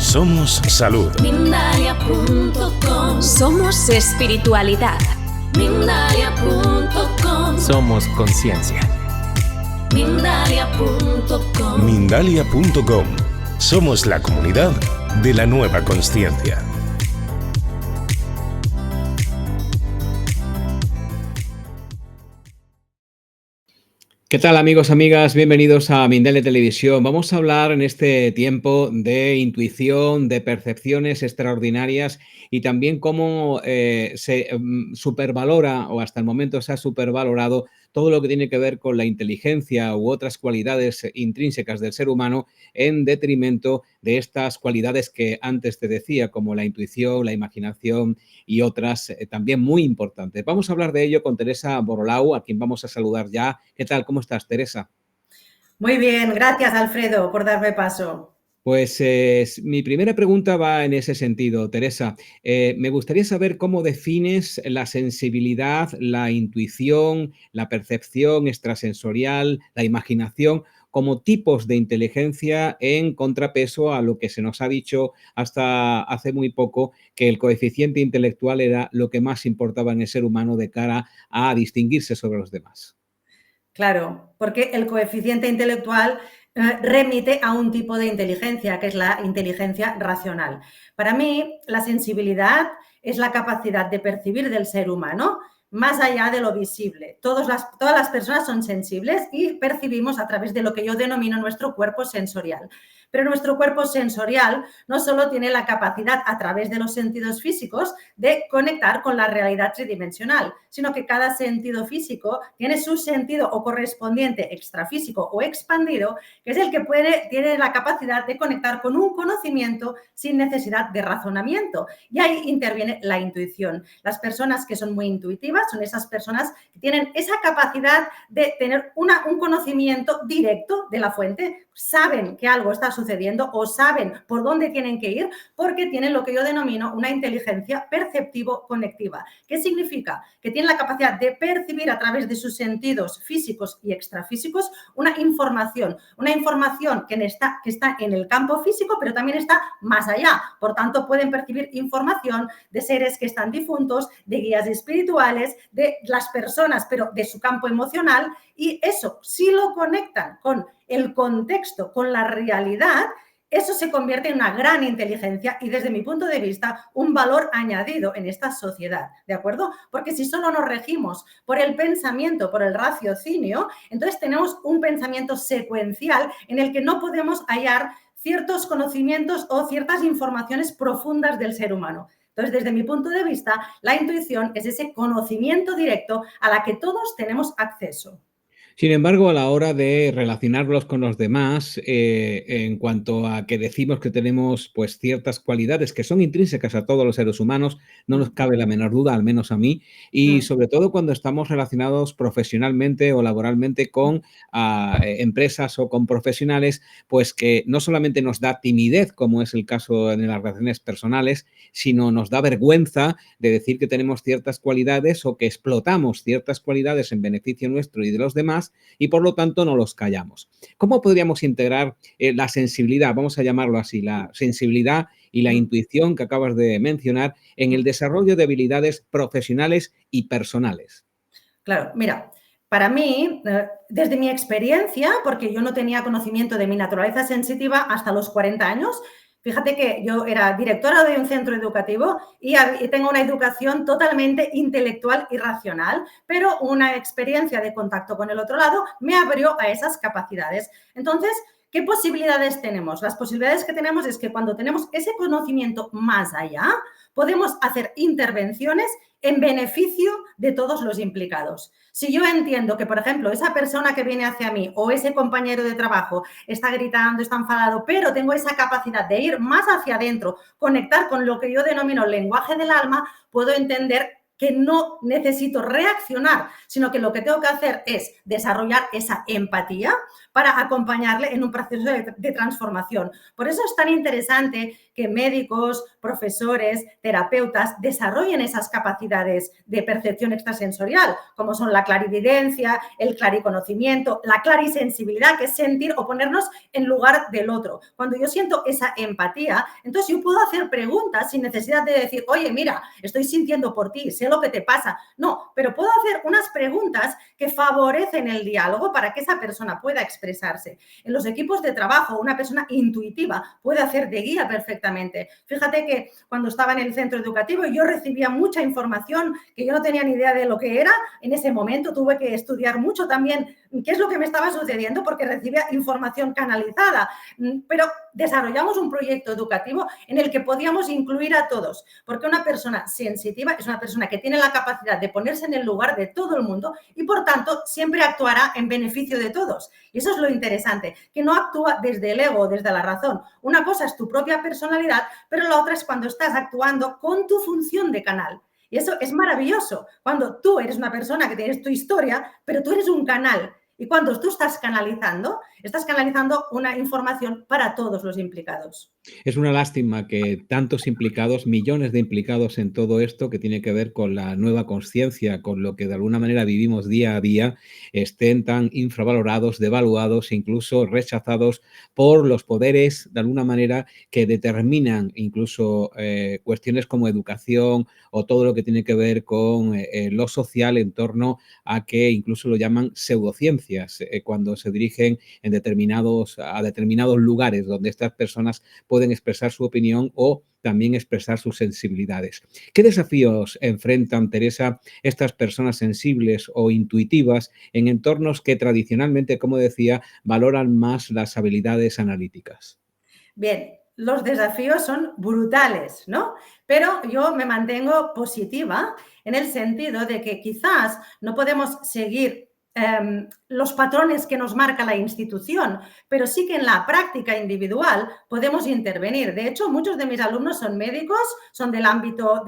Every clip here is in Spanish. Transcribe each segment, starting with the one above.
Somos salud. Mindalia.com. Somos espiritualidad. Mindalia.com. Somos conciencia. Mindalia.com. Mindalia.com. Somos la comunidad de la nueva consciencia. ¿Qué tal, amigos, amigas? Bienvenidos a Mindalia Televisión. Vamos a hablar en este tiempo de intuición, de percepciones extraordinarias y también cómo se supervalora, o hasta el momento se ha supervalorado, todo lo que tiene que ver con la inteligencia u otras cualidades intrínsecas del ser humano en detrimento de estas cualidades que antes te decía, como la intuición, la imaginación y otras también muy importantes. Vamos a hablar de ello con Teresa Borolau, a quien vamos a saludar ya. ¿Qué tal? ¿Cómo estás, Teresa? Muy bien, gracias, Alfredo, por darme paso. Pues mi primera pregunta va en ese sentido, Teresa. Me gustaría saber cómo defines la sensibilidad, la intuición, la percepción extrasensorial, la imaginación como tipos de inteligencia en contrapeso a lo que se nos ha dicho hasta hace muy poco, que el coeficiente intelectual era lo que más importaba en el ser humano de cara a distinguirse sobre los demás. Claro, porque el coeficiente intelectual remite a un tipo de inteligencia, que es la inteligencia racional. Para mí, la sensibilidad es la capacidad de percibir del ser humano más allá de lo visible. Todas las personas son sensibles y percibimos a través de lo que yo denomino nuestro cuerpo sensorial. Pero nuestro cuerpo sensorial no solo tiene la capacidad a través de los sentidos físicos de conectar con la realidad tridimensional, sino que cada sentido físico tiene su sentido o correspondiente extrafísico o expandido, que es el que tiene la capacidad de conectar con un conocimiento sin necesidad de razonamiento. Y ahí interviene la intuición. Las personas que son muy intuitivas son esas personas que tienen esa capacidad de tener un conocimiento directo de la fuente, saben que algo está sucediendo o saben por dónde tienen que ir porque tienen lo que yo denomino una inteligencia perceptivo-conectiva. ¿Qué significa? Que tienen la capacidad de percibir a través de sus sentidos físicos y extrafísicos una información que está en el campo físico, pero también está más allá. Por tanto, pueden percibir información de seres que están difuntos, de guías espirituales, de las personas, pero de su campo emocional, y eso, si lo conectan con el contexto, con la realidad, eso se convierte en una gran inteligencia y, desde mi punto de vista, un valor añadido en esta sociedad, ¿de acuerdo? Porque si solo nos regimos por el pensamiento, por el raciocinio, entonces tenemos un pensamiento secuencial en el que no podemos hallar ciertos conocimientos o ciertas informaciones profundas del ser humano. Entonces, desde mi punto de vista, la intuición es ese conocimiento directo a la que todos tenemos acceso. Sin embargo, a la hora de relacionarlos con los demás, en cuanto a que decimos que tenemos pues ciertas cualidades que son intrínsecas a todos los seres humanos, no nos cabe la menor duda, al menos a mí, y sobre todo cuando estamos relacionados profesionalmente o laboralmente con empresas o con profesionales, pues que no solamente nos da timidez, como es el caso en las relaciones personales, sino nos da vergüenza de decir que tenemos ciertas cualidades o que explotamos ciertas cualidades en beneficio nuestro y de los demás, y por lo tanto no los callamos. ¿Cómo podríamos integrar la sensibilidad, vamos a llamarlo así, la sensibilidad y la intuición que acabas de mencionar en el desarrollo de habilidades profesionales y personales? Claro, mira, para mí, desde mi experiencia, porque yo no tenía conocimiento de mi naturaleza sensitiva hasta los 40 años, fíjate que yo era directora de un centro educativo y tengo una educación totalmente intelectual y racional, pero una experiencia de contacto con el otro lado me abrió a esas capacidades. Entonces, ¿qué posibilidades tenemos? Las posibilidades que tenemos es que cuando tenemos ese conocimiento más allá, podemos hacer intervenciones en beneficio de todos los implicados. Si yo entiendo que, por ejemplo, esa persona que viene hacia mí o ese compañero de trabajo está gritando, está enfadado, pero tengo esa capacidad de ir más hacia adentro, conectar con lo que yo denomino lenguaje del alma, puedo entender que no necesito reaccionar, sino que lo que tengo que hacer es desarrollar esa empatía para acompañarle en un proceso de transformación. Por eso es tan interesante que médicos, profesores, terapeutas desarrollen esas capacidades de percepción extrasensorial, como son la clarividencia, el clariconocimiento, la clarisensibilidad, que es sentir o ponernos en lugar del otro. Cuando yo siento esa empatía, entonces yo puedo hacer preguntas sin necesidad de decir, oye, mira, estoy sintiendo por ti, sé lo que te pasa. No, pero puedo hacer unas preguntas que favorecen el diálogo para que esa persona pueda expresarse. En los equipos de trabajo, una persona intuitiva puede hacer de guía perfectamente. Fíjate que cuando estaba en el centro educativo yo recibía mucha información que yo no tenía ni idea de lo que era. En ese momento tuve que estudiar mucho también qué es lo que me estaba sucediendo porque recibía información canalizada. Pero desarrollamos un proyecto educativo en el que podíamos incluir a todos, porque una persona sensitiva es una persona que tiene la capacidad de ponerse en el lugar de todo el mundo y, por tanto, siempre actuará en beneficio de todos. Y eso es lo interesante, que no actúa desde el ego o desde la razón. Una cosa es tu propia personalidad, pero la otra es cuando estás actuando con tu función de canal. Y eso es maravilloso, cuando tú eres una persona que tienes tu historia, pero tú eres un canal. Y cuando tú estás canalizando una información para todos los implicados. Es una lástima que tantos implicados, millones de implicados en todo esto que tiene que ver con la nueva consciencia, con lo que de alguna manera vivimos día a día, estén tan infravalorados, devaluados e incluso rechazados por los poderes, de alguna manera, que determinan incluso cuestiones como educación o todo lo que tiene que ver con lo social en torno a que incluso lo llaman pseudociencias, cuando se dirigen a determinados lugares donde estas personas pueden expresar su opinión o también expresar sus sensibilidades. ¿Qué desafíos enfrentan, Teresa, estas personas sensibles o intuitivas en entornos que tradicionalmente, como decía, valoran más las habilidades analíticas? Bien, los desafíos son brutales, ¿no? Pero yo me mantengo positiva en el sentido de que quizás no podemos seguir los patrones que nos marca la institución, pero sí que en la práctica individual podemos intervenir. De hecho, muchos de mis alumnos son médicos, son del ámbito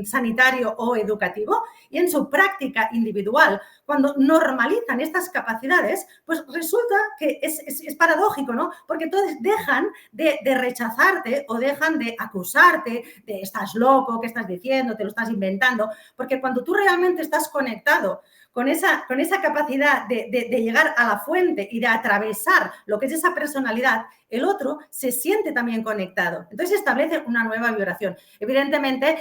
sanitario o educativo, y en su práctica individual, cuando normalizan estas capacidades, pues resulta que es paradójico, ¿no? Porque todos dejan de rechazarte o dejan de acusarte de estás loco, ¿qué estás diciendo? Te lo estás inventando, porque cuando tú realmente estás conectado con esa capacidad de llegar a la fuente y de atravesar lo que es esa personalidad, el otro se siente también conectado. Entonces establece una nueva vibración. Evidentemente,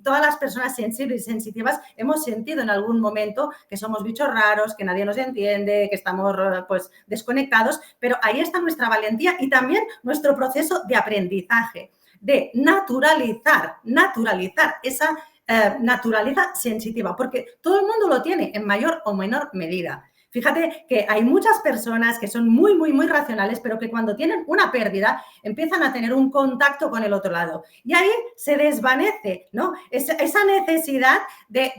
todas las personas sensibles y sensitivas hemos sentido en algún momento que somos bichos raros, que nadie nos entiende, que estamos pues desconectados, pero ahí está nuestra valentía y también nuestro proceso de aprendizaje, de naturalizar esa naturaleza sensitiva, porque todo el mundo lo tiene en mayor o menor medida. Fíjate que hay muchas personas que son muy, muy, muy racionales, pero que cuando tienen una pérdida empiezan a tener un contacto con el otro lado. Y ahí se desvanece, ¿no? Esa necesidad de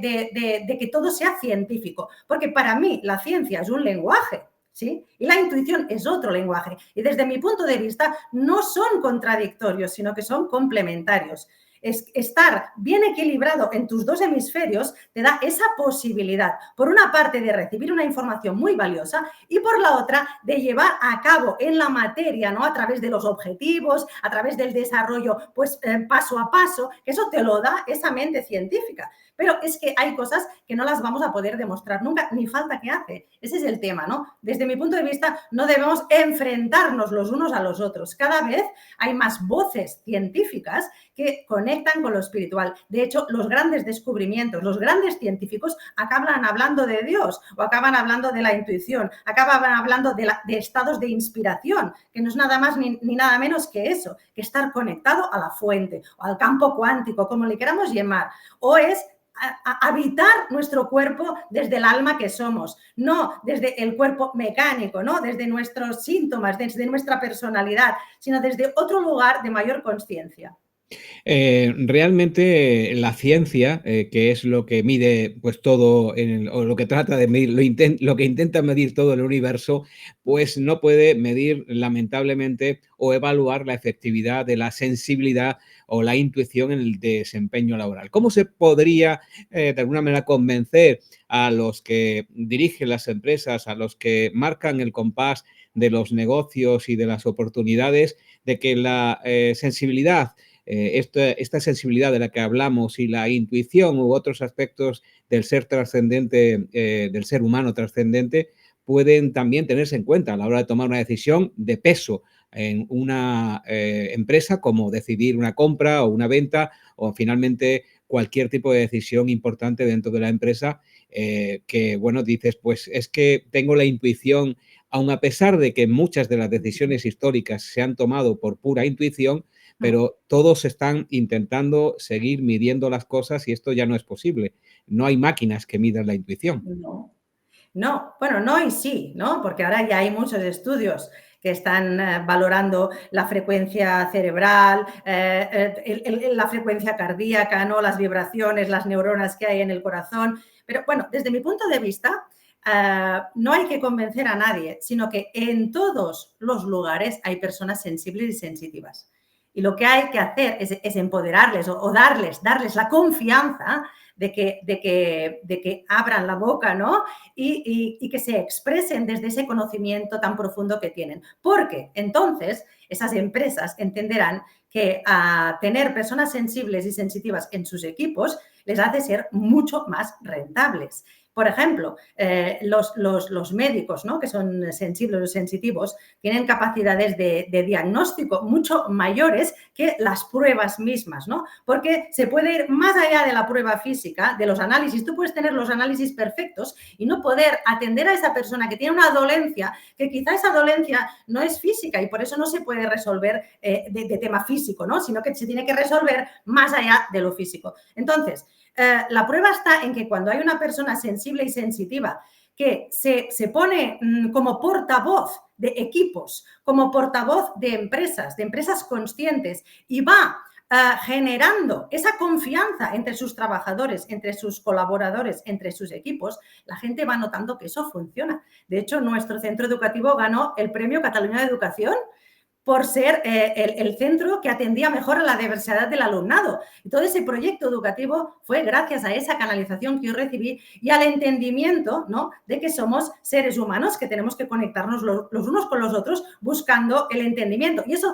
que todo sea científico. Porque para mí la ciencia es un lenguaje, ¿sí? Y la intuición es otro lenguaje. Y desde mi punto de vista no son contradictorios, sino que son complementarios. Estar bien equilibrado en tus dos hemisferios te da esa posibilidad, por una parte, de recibir una información muy valiosa y por la otra, de llevar a cabo en la materia, ¿no? A través de los objetivos, a través del desarrollo, pues paso a paso, que eso te lo da esa mente científica. Pero es que hay cosas que no las vamos a poder demostrar nunca, ni falta que hace. Ese es el tema, ¿no? Desde mi punto de vista, no debemos enfrentarnos los unos a los otros. Cada vez hay más voces científicas que conectan con lo espiritual. De hecho, los grandes descubrimientos, los grandes científicos acaban hablando de Dios o acaban hablando de la intuición, acaban hablando de estados de inspiración, que no es nada más ni nada menos que eso, que estar conectado a la fuente o al campo cuántico, como le queramos llamar, o es habitar nuestro cuerpo desde el alma que somos, no desde el cuerpo mecánico, no desde nuestros síntomas, desde nuestra personalidad, sino desde otro lugar de mayor consciencia. Realmente la ciencia, que es lo que mide pues todo o lo que trata de medir, lo que intenta medir todo el universo, pues no puede medir lamentablemente o evaluar la efectividad de la sensibilidad o la intuición en el desempeño laboral. ¿Cómo se podría de alguna manera convencer a los que dirigen las empresas, a los que marcan el compás de los negocios y de las oportunidades, de que la sensibilidad, esta sensibilidad de la que hablamos y la intuición u otros aspectos del ser trascendente, del ser humano trascendente, pueden también tenerse en cuenta a la hora de tomar una decisión de peso en una empresa, como decidir una compra o una venta o finalmente cualquier tipo de decisión importante dentro de la empresa, que, bueno, dices, pues es que tengo la intuición, aun a pesar de que muchas de las decisiones históricas se han tomado por pura intuición, pero todos están intentando seguir midiendo las cosas y esto ya no es posible. No hay máquinas que midan la intuición. No. No, bueno, no y sí, ¿no? Porque ahora ya hay muchos estudios que están valorando la frecuencia cerebral, la frecuencia cardíaca, ¿no? Las vibraciones, las neuronas que hay en el corazón. Pero bueno, desde mi punto de vista, no hay que convencer a nadie, sino que en todos los lugares hay personas sensibles y sensitivas. Y lo que hay que hacer es empoderarles o darles la confianza de que abran la boca, ¿no? Y que se expresen desde ese conocimiento tan profundo que tienen. Porque entonces esas empresas entenderán que tener personas sensibles y sensitivas en sus equipos les hace ser mucho más rentables. Por ejemplo, los médicos, ¿no? Que son sensibles o sensitivos tienen capacidades de diagnóstico mucho mayores que las pruebas mismas, ¿no? Porque se puede ir más allá de la prueba física, de los análisis. Tú puedes tener los análisis perfectos y no poder atender a esa persona que tiene una dolencia, que quizá esa dolencia no es física y por eso no se puede resolver de tema físico, ¿no? Sino que se tiene que resolver más allá de lo físico. Entonces, la prueba está en que cuando hay una persona sensible y sensitiva que se pone como portavoz de equipos, como portavoz de empresas conscientes y va generando esa confianza entre sus trabajadores, entre sus colaboradores, entre sus equipos, la gente va notando que eso funciona. De hecho, nuestro centro educativo ganó el premio Cataluña de Educación por ser el centro que atendía mejor a la diversidad del alumnado. Y todo ese proyecto educativo fue gracias a esa canalización que yo recibí y al entendimiento, ¿no? De que somos seres humanos, que tenemos que conectarnos los unos con los otros buscando el entendimiento. Y eso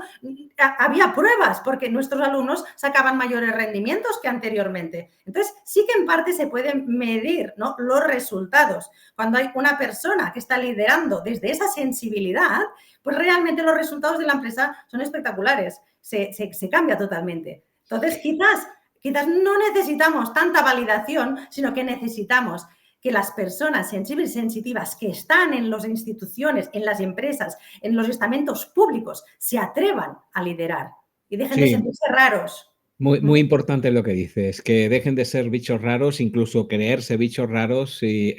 había pruebas, porque nuestros alumnos sacaban mayores rendimientos que anteriormente. Entonces, sí que en parte se pueden medir, ¿no? Los resultados. Cuando hay una persona que está liderando desde esa sensibilidad, pues realmente los resultados de la empresa son espectaculares, se cambia totalmente. Entonces, quizás no necesitamos tanta validación, sino que necesitamos que las personas sensibles y sensitivas que están en las instituciones, en las empresas, en los estamentos públicos, se atrevan a liderar y dejen de sentirse raros. Muy importante lo que dices, que dejen de ser bichos raros, incluso creerse bichos raros y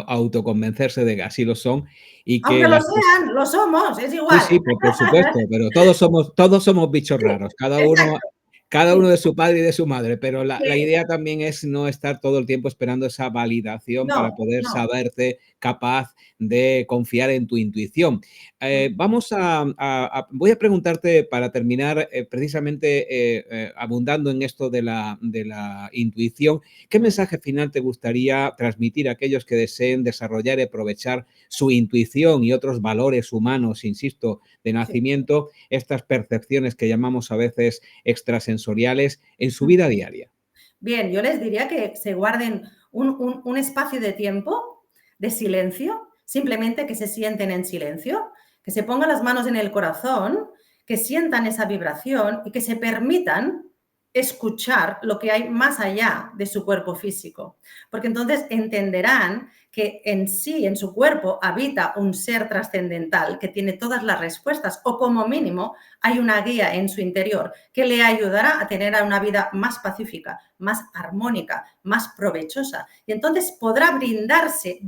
autoconvencerse de que así lo son y que Aunque lo las sean, lo somos, es sí, igual. sí, por supuesto, pero todos somos bichos Sí, raros, exacto. cada Sí, uno de su padre y de su madre, pero la sí. idea también es no estar todo el tiempo esperando esa validación para No, poder no. saberte capaz de confiar en tu intuición. Voy a preguntarte para terminar, precisamente abundando en esto de la intuición, ¿qué mensaje final te gustaría transmitir a aquellos que deseen desarrollar y aprovechar su intuición y otros valores humanos, insisto, de Sí. nacimiento, estas percepciones que llamamos a veces extrasensoriales en su vida diaria? Bien, yo les diría que se guarden un espacio de tiempo, de silencio, simplemente que se sienten en silencio, que se pongan las manos en el corazón, que sientan esa vibración y que se permitan escuchar lo que hay más allá de su cuerpo físico. Porque entonces entenderán que en sí, en su cuerpo, habita un ser trascendental que tiene todas las respuestas o como mínimo hay una guía en su interior que le ayudará a tener una vida más pacífica, más armónica, más provechosa. Y entonces podrá brindarse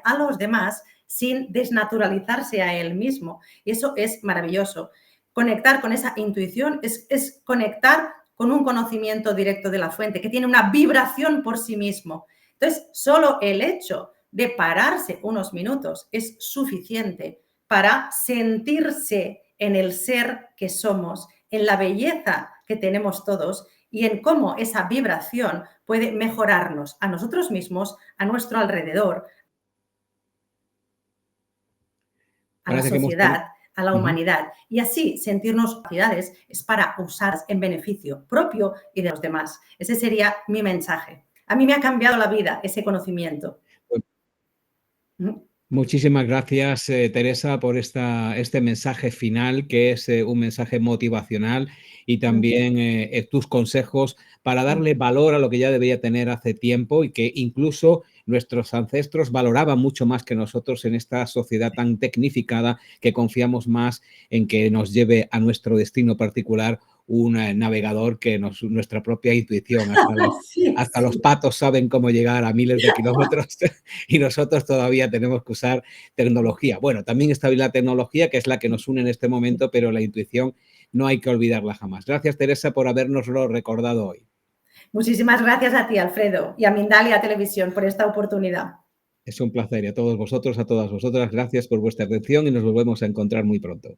a los demás sin desnaturalizarse a él mismo. Y eso es maravilloso. Conectar con esa intuición es conectar con un conocimiento directo de la fuente, que tiene una vibración por sí mismo. Entonces, solo el hecho de pararse unos minutos es suficiente para sentirse en el ser que somos, en la belleza que tenemos todos y en cómo esa vibración puede mejorarnos a nosotros mismos, a nuestro alrededor, a la sociedad, a la humanidad. Y así sentirnos capacidades es para usar en beneficio propio y de los demás. Ese sería mi mensaje. A mí me ha cambiado la vida ese conocimiento. Muchísimas gracias, Teresa, por este mensaje final, que es un mensaje motivacional, y también tus consejos para darle valor a lo que ya debería tener hace tiempo y que incluso nuestros ancestros valoraban mucho más que nosotros en esta sociedad tan tecnificada, que confiamos más en que nos lleve a nuestro destino particular un navegador que nuestra propia intuición. Hasta los patos saben cómo llegar a miles de kilómetros y nosotros todavía tenemos que usar tecnología. Bueno, también está la tecnología, que es la que nos une en este momento, pero la intuición no hay que olvidarla jamás. Gracias, Teresa, por habernoslo recordado hoy. Muchísimas gracias a ti, Alfredo, y a Mindalia Televisión por esta oportunidad. Es un placer, y a todos vosotros, a todas vosotras, gracias por vuestra atención y nos volvemos a encontrar muy pronto.